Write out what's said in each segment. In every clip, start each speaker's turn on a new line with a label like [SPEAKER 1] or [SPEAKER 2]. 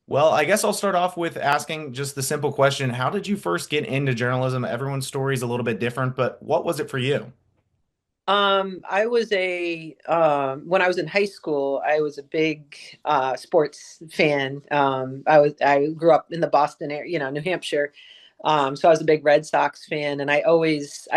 [SPEAKER 1] Well, I guess I'll start off with asking just the simple question. How did you first get into journalism? Everyone's story is a little bit different, but what was it for you?
[SPEAKER 2] I was when I was in high school, I was a big sports fan. I grew up in the Boston area, New Hampshire. So I was a big Red Sox fan, and I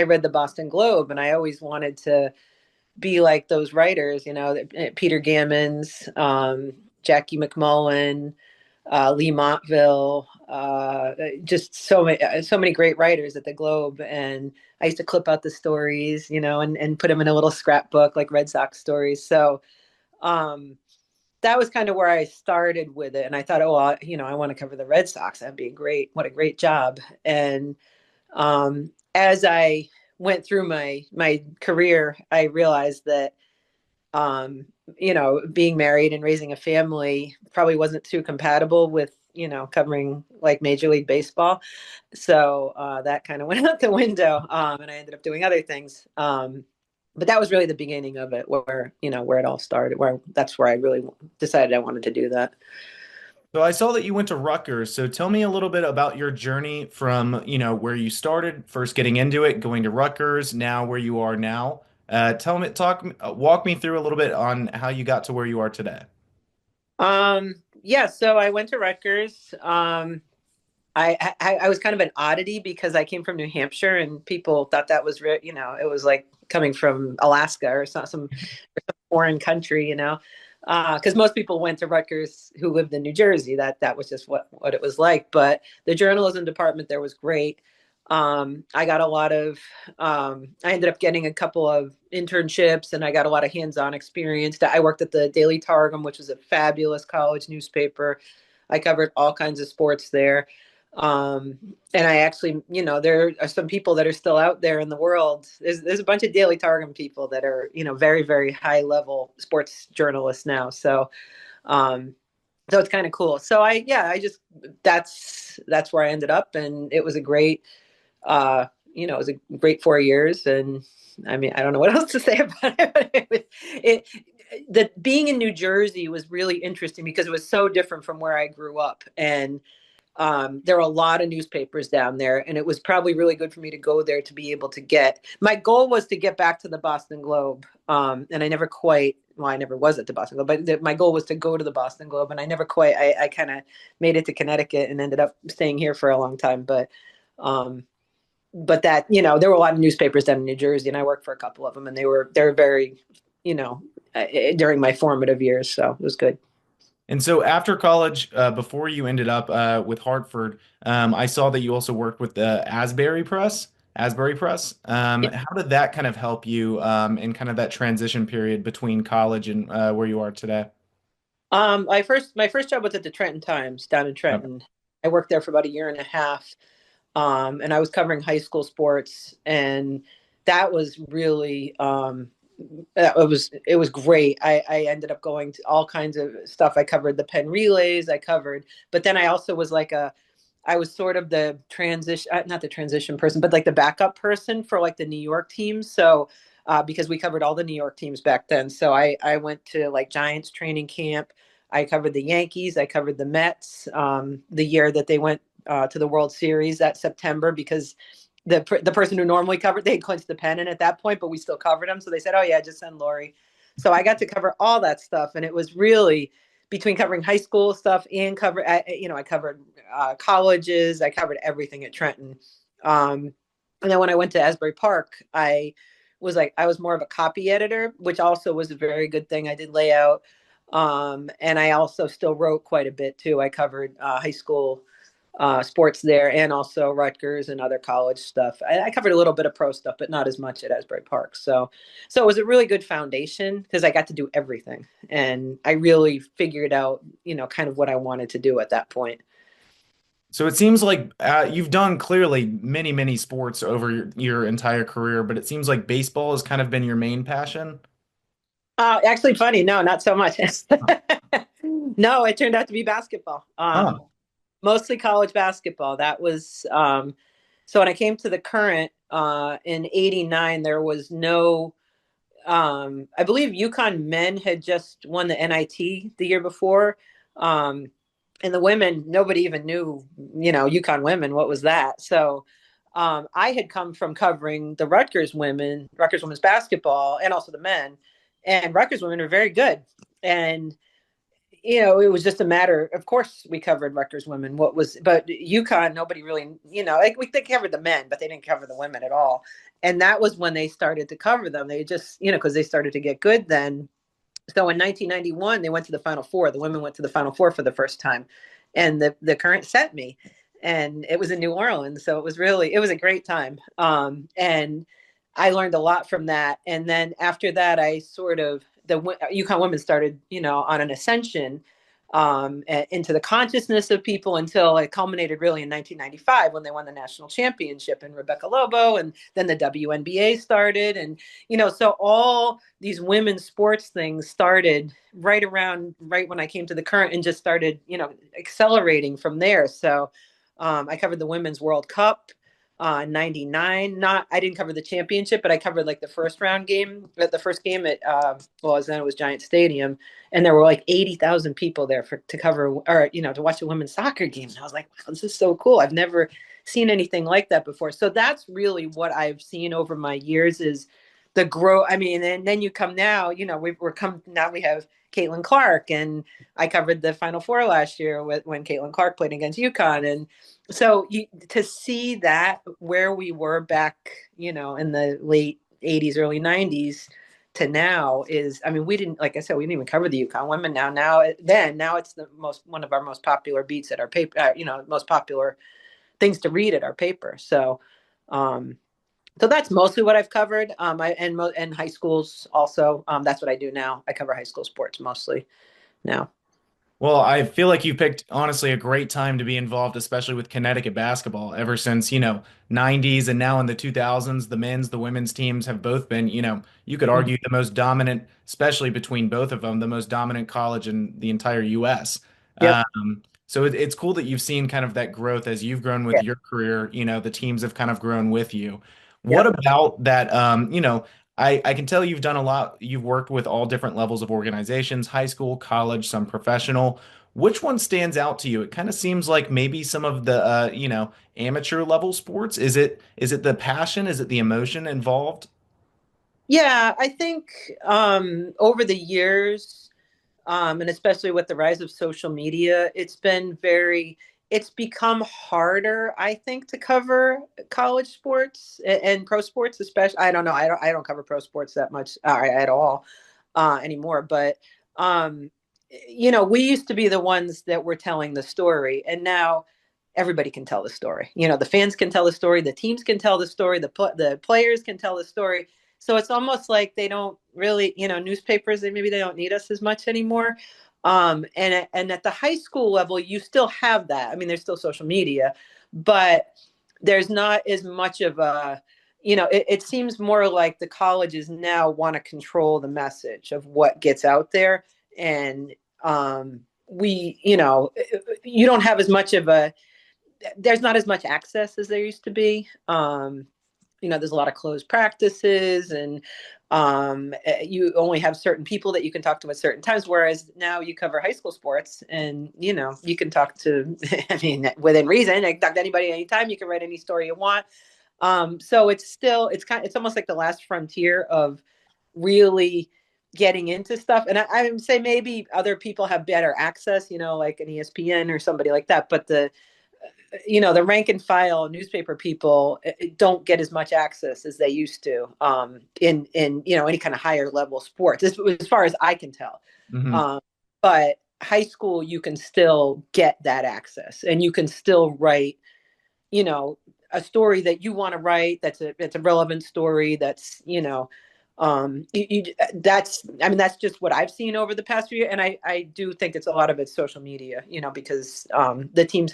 [SPEAKER 2] read the Boston Globe, and I always wanted to be like those writers, Peter Gammons, Jackie McMullen, Lee Montville, just so many great writers at the Globe. And I used to clip out the stories, and put them in a little scrapbook like Red Sox stories. So um, that was kind of where I started with it. And I thought, oh, I want to cover the Red Sox. That'd be great. What a great job. And as I went through my career, I realized that um, being married and raising a family probably wasn't too compatible with, covering like Major League Baseball. So that kind of went out the window. And I ended up doing other things. But that was really the beginning of it where it all started, that's where I really decided I wanted to do that.
[SPEAKER 1] So I saw that you went to Rutgers. So tell me a little bit about your journey from, where you started, first getting into it, going to Rutgers, now where you are now. Walk me through a little bit on how you got to where you are today.
[SPEAKER 2] Yeah, so I went to Rutgers. I was kind of an oddity because I came from New Hampshire and people thought that was, it was like coming from Alaska or some foreign country, because most people went to Rutgers who lived in New Jersey. That was just what it was like. But the journalism department there was great. I got a lot of, I ended up getting a couple of internships and I got a lot of hands-on experience. I worked at the Daily Targum, which was a fabulous college newspaper. I covered all kinds of sports there. Um, and I actually, there are some people that are still out there in the world. There's a bunch of Daily Targum people that are, very, very high level sports journalists now. Um, so it's kind of cool. So I just, that's where I ended up. And it was a great, it was a great 4 years. And I mean, I don't know what else to say about it. But that being in New Jersey was really interesting because it was so different from where I grew up. And there were a lot of newspapers down there, and it was probably really good for me to go there to be able to get. My goal was to get back to the Boston Globe, and I never quite. Well, I never was at the Boston Globe, but my goal was to go to the Boston Globe, and I never quite. I kind of made it to Connecticut and ended up staying here for a long time, um, but that there were a lot of newspapers down in New Jersey, and I worked for a couple of them, and they're very, you know, during my formative years, so it was good.
[SPEAKER 1] And so after college, before you ended up with Hartford, I saw that you also worked with the Asbury Press. How did that kind of help you in kind of that transition period between college and where you are today?
[SPEAKER 2] My first job was at the Trenton Times down in Trenton. I worked there for about a year and a half, and I was covering high school sports, and that was really it was great. I ended up going to all kinds of stuff. I covered the Penn relays. But then I also was I was sort of the transition, not the transition person, but like the backup person for like the New York teams. So, because we covered all the New York teams back then. So I went to like Giants training camp. I covered the Yankees. I covered the Mets the year that they went to the World Series that September because the person who normally covered, they had clinched the pennant at that point, but we still covered them. So they said, oh, yeah, just send Lori. So I got to cover all that stuff. And it was really between covering high school stuff and I covered colleges. I covered everything at Trenton. And then when I went to Asbury Park, I was more of a copy editor, which also was a very good thing. I did layout. And I also still wrote quite a bit too. I covered high school sports there and also Rutgers and other college stuff. I covered a little bit of pro stuff, but not as much at Asbury Park. So it was a really good foundation because I got to do everything. And I really figured out, kind of what I wanted to do at that point.
[SPEAKER 1] So it seems like you've done clearly many, many sports over your entire career, but it seems like baseball has kind of been your main passion.
[SPEAKER 2] Actually, funny. No, not so much. No, it turned out to be basketball.
[SPEAKER 1] Huh.
[SPEAKER 2] Mostly college basketball. That was so when I came to the Current in '89, there was no. I believe UConn men had just won the NIT the year before, um, and the women, nobody even knew, UConn women, what was that? So I had come from covering the Rutgers women's basketball, and also the men, and Rutgers women are very good. And it was just a matter. Of course, we covered Rutgers women. But UConn, nobody really, like they covered the men, but they didn't cover the women at all. And that was when they started to cover them. They just, because they started to get good then. So in 1991, they went to the Final Four. The women went to the Final Four for the first time, and the Current sent me, and it was in New Orleans. So it was a great time. And I learned a lot from that. And then after that, I sort of the UConn women started, on an ascension into the consciousness of people until it culminated really in 1995 when they won the national championship and Rebecca Lobo, and then the WNBA started, and so all these women's sports things started right when I came to the Current, and just started accelerating from there. So I covered the Women's World Cup. 99. I didn't cover the championship, but I covered like the first game at then it was Giant Stadium, and there were like 80,000 people there to cover, or to watch a women's soccer game. And I was like, wow, this is so cool. I've never seen anything like that before. So that's really what I've seen over my years is the growth. I mean, and then you come now, now we have Caitlin Clark, and I covered the Final Four last year when Caitlin Clark played against UConn. And so to see that where we were back, in the late 80s, early 90s to now is, I mean, like I said, we didn't even cover the UConn women now it's one of our most popular beats at our paper, most popular things to read at our paper. So that's mostly what I've covered. And high schools also. That's what I do now. I cover high school sports mostly now.
[SPEAKER 1] Well, I feel like you picked honestly a great time to be involved, especially with Connecticut basketball. Ever since, 90s and now in the 2000s, the men's, the women's teams have both been, you could
[SPEAKER 2] Mhm.
[SPEAKER 1] argue the most dominant, especially between both of them, the most dominant college in the entire US.
[SPEAKER 2] Yep.
[SPEAKER 1] So it's cool that you've seen kind of that growth as you've grown with
[SPEAKER 2] Yeah.
[SPEAKER 1] your career, the teams have kind of grown with you. What
[SPEAKER 2] Yep.
[SPEAKER 1] about that, I can tell you've done a lot. You've worked with all different levels of organizations, high school, college, some professional. Which one stands out to you? It kind of seems like maybe some of the amateur level sports. Is it the passion? Is it the emotion involved?
[SPEAKER 2] Yeah, I think over the years, and especially with the rise of social media, it's become harder, I think, to cover college sports and pro sports, especially. I don't know. I don't cover pro sports that much at all anymore. But we used to be the ones that were telling the story, and now everybody can tell the story. The fans can tell the story, the teams can tell the story, the players can tell the story. So it's almost like they don't really, newspapers, maybe they don't need us as much anymore. And at the high school level, you still have that. I mean, there's still social media, but there's not as much of it seems more like the colleges now want to control the message of what gets out there. And you don't have as much of there's not as much access as there used to be. There's a lot of closed practices, and you only have certain people that you can talk to at certain times. Whereas now you cover high school sports, and you can talk to, I mean, within reason, you can talk to anybody anytime. You can write any story you want. So it's almost like the last frontier of really getting into stuff. And I would say maybe other people have better access, like an ESPN or somebody like that. But the rank and file newspaper people don't get as much access as they used to in any kind of higher level sports, as far as I can tell.
[SPEAKER 1] Hmm.
[SPEAKER 2] But high school, you can still get that access, and you can still write, a story that you want to write. It's a relevant story. That's that's just what I've seen over the past few years. And I do think it's a lot of it's social media, because the teams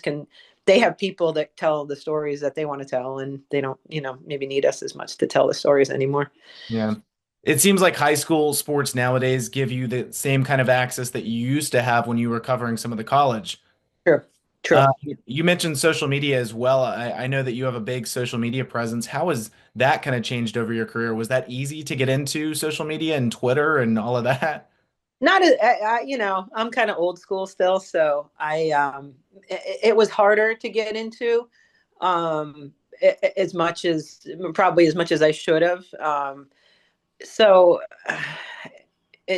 [SPEAKER 2] they have people that tell the stories that they want to tell, and they don't, maybe need us as much to tell the stories anymore.
[SPEAKER 1] Yeah. It seems like high school sports nowadays give you the same kind of access that you used to have when you were covering some of the college.
[SPEAKER 2] True. True.
[SPEAKER 1] You mentioned social media as well. I know that you have a big social media presence. How has that kind of changed over your career? Was that easy to get into social media and Twitter and all of that?
[SPEAKER 2] Not as you know, I'm kind of old school still, so it was harder to get into, um, as much as probably as much as I should have. So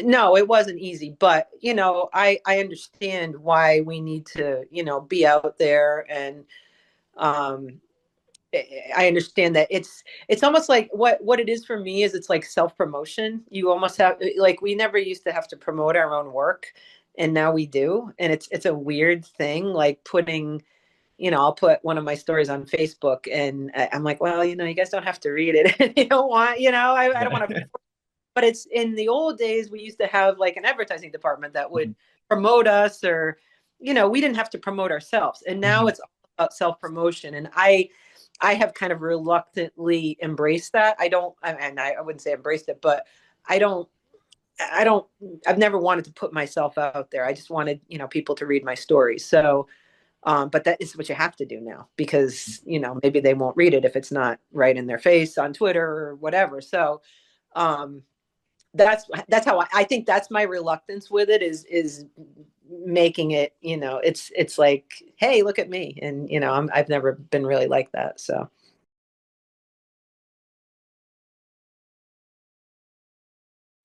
[SPEAKER 2] no, it wasn't easy, but you know, I understand why we need to, you know, be out there and um I understand that it's almost like what it is for me is it's like self promotion. You almost have like we never used to have to promote our own work, and now we do, and it's a weird thing like putting, you know, I'll put one of my stories on Facebook, and I'm like, well, you know, you guys don't have to read it. You don't want, you know, I don't want to.
[SPEAKER 1] Yeah.
[SPEAKER 2] But it's in the old days we used to have like an advertising department that would promote us, or you know, we didn't have to promote ourselves, and now
[SPEAKER 1] Mhm.
[SPEAKER 2] it's all about self promotion, and I have kind of reluctantly embraced that. I don't, and I wouldn't say embraced it, but I don't, I don't, I've never wanted to put myself out there. I just wanted, you know, people to read my stories. So, but that is what you have to do now because, you know, maybe they won't read it if it's not right in their face on Twitter or whatever. So, um, that's how I think that's my reluctance with it is making it, you know, it's like, hey, look at me. And, you know, I've never been really like that. So.